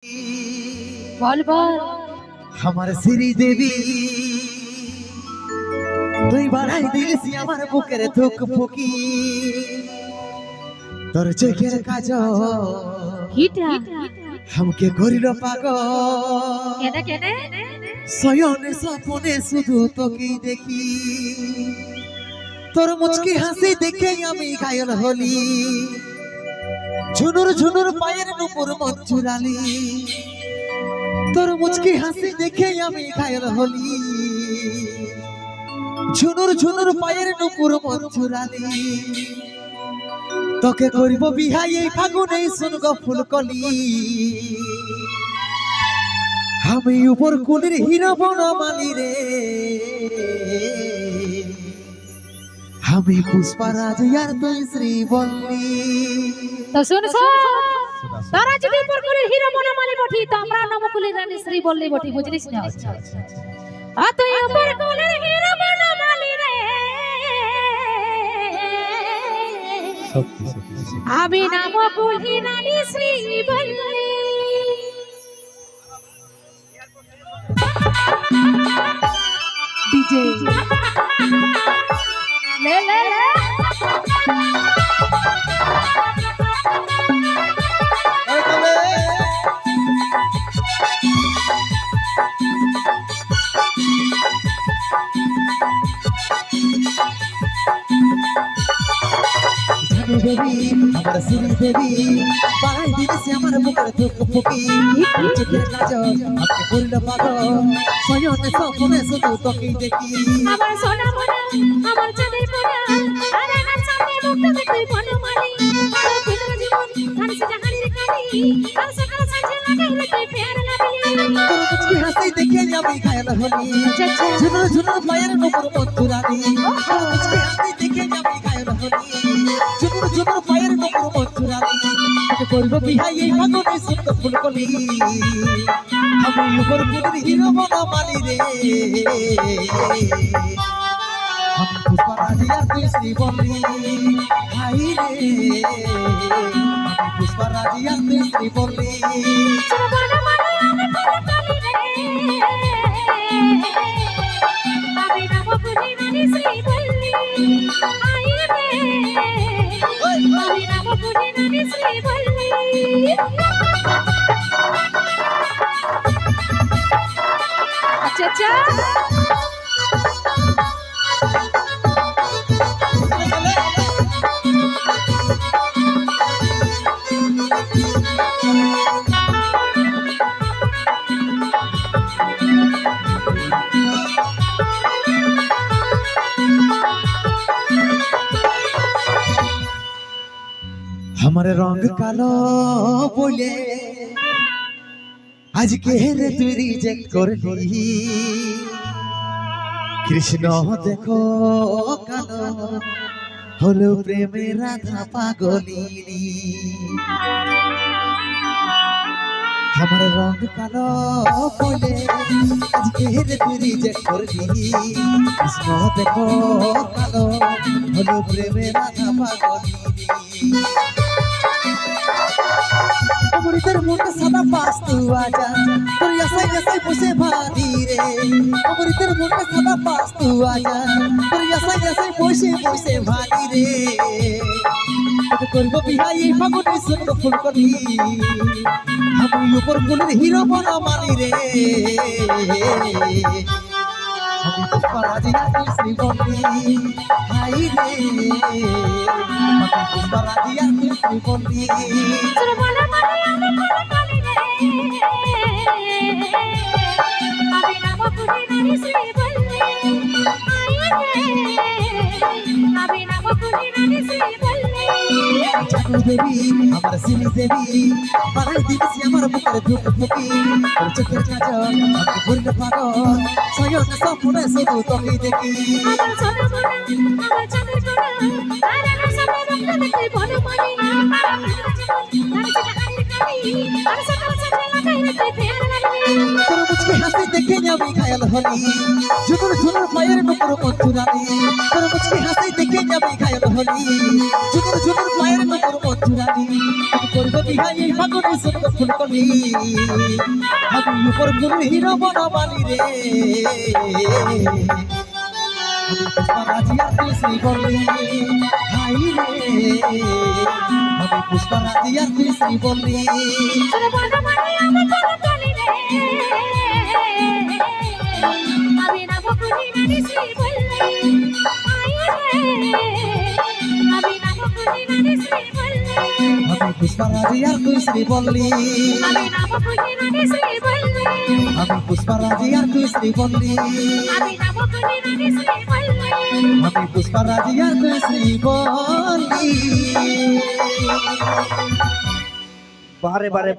বল বল আমার শ্রী দেবী তুই বাড়াই দিলিস আমার বুকের ধুক ফুকি তোর চোখের কাজ হিটা আমাকে করিল পাগল কেনে কেনে শয়নে স্বপনে শুধু তোকেই দেখি তোর মুচকি হাসি দেখে আমি ঘায়ল হলি ঝুনুর ঝুনুর পায়ের নুপুর মন চুরালি তোর মুচকি হাসি দেখে আমি ঘায়ল হলি ঝুনুর ঝুনুর পায়ের নুপুর মন চুরালি তোকে করিব বিহাই এই ফাগুনে শুনগ ফুলকলি আমি উপর কুলির হিরো বনমালী রে আমি পুষ্পারাজ আর তুই শ্রীবল্লী তো শুন তারা যদি উপরকুলের হিরো বনমালী বটি তো আমরা নবকুলের রানী শ্রী বললি বটি বুঝলিস না আ তুই উপরকুলের হিরো বনমালী রে আমি নবকুলের রানী শ্রী বললি ডিজে ले ले ले দেবী আমার শ্রী দেবী বাড়াই দিয়েছে আমার বুকের ধুক ফুকি চোখের কাজ আমাকে করিল পাগল শয়নে স্বপ্নে শুধু তোকেই দেখি আমার সোনা মোনা আমার চাঁদের মোনা আর আমার সামনে মুক্ত দেখই বনমালী আর ভিতর জীবন ধানসে জাহানের কালি আর সকাল সাঁঝে লাগাইলে তুই প্যার লাবি তোর মুচকি হাসি দেখে আমি ঘায়ল হলি ঝুনুর ঝুনুর পায়ের নুপুর মন চুরালি তোর মুচকি হাসি দেখে আমি ঘায়ল হলি ঝুনুর ঝুনুর পায়ের নুপুর মন চুরালি তোকে করব বিহাই এই ফাগুনে সুন্দর ফুলকলি আমি উপর কুলির হিরো বনমালী রে আমি পুষ্পারাজ আর তুই শ্রীবল্লী ভাই রে আমি পুষ্পারাজ আর তুই শ্রীবল্লী বনমালী আমি বনমালী রে আমি নবকুলের রানী শ্রী বললি আই রে আমি নবকুলের রানী শ্রী বললি আচ্ছা আচ্ছা আমার রং কালো বলে আজকে রে তুই রিজেক্ট করলি কৃষ্ণ দেখো কালো হলো প্রেমের রাধা পাগলিনী আমার রং কালো বলে আজকে রে তুই রিজেক্ট করলি কৃষ্ণ দেখো কালো হলো প্রেমের রাধা পাগলিনী অমৃতের মনটা সাদা পাস্তু আজা তোর আশায় আশায় বসে ভালি রে অমৃতের মনটা সাদা পাস্তু আজা তোর আশায় আশায় বসে বসে ভালি রে তোকে করব বিহাই এই ফাগুনে সুন্দর ফুলকলি আমি উপর কুলের হিরো বনমালী রে আমি পুষ্পারাজ আর তুই শ্রীবল্লী ভাই রে আমি পুষ্পারাজ আর তুই শ্রীবল্লী বনমালী আমি বনমালী রে আমি নবকুলের রানী শ্রী বললি আই রে আমি নবকুলের রানী শ্রী বললি জানো দেবী আমার শ্রী দেবী বাড়াই দিয়েছি আমার বুকের ধুক ফুকি তোর চোখের কাজ আমাকে করিল পাগল শয়নে স্বপ্নে শুধু তোকেই দেখি আমার সোনা মোনা আমার চাঁদের মোনা আর আমার সামনে মুক্ত দেখই বনমালী আর ভিতর জীবন ধানসে জাহানের কালি আর সকাল সাঁঝে লাগাই রে তুই ফের লাগলি তোর মুচকি হাসি দেখে আমি ঘায়াল হলি ঝুনুর ঝুনুর পায়ের নুপুর মঞ্জুরানি তোর মুচকি হাসি দেখে আমি ঘায়াল হলি ঝুনুর ঝুনুর পায়ের নুপুর মঞ্জুরানি তুমি করবে বিহাই এই ফাগুনে সুন্দর ফুলকলি আমি উপর ফুল হিরো বনমালি রে আমি পুষ্পারাজি আর তুই শ্রীবল্লী হাই রে আমি পুষ্পারাজি আর তুই শ্রীবল্লী শুনে বলো মানে আমার কথা চলি রে আমি না বকুনি নানি শ্রী বললে আই রে আমি না বকুনি নানি শ্রী বললে আমি পুষ্পারাজি আর তুই শ্রীবল্লী আমি না বকুনি নানি শ্রী বললে আমি পুষ্পারাজি আর তুই শ্রীবল্লী আমি না বকুনি নানি শ্রী বললে আমি পুষ্পারাজি আর তুই শ্রীবল্লী বারে বারে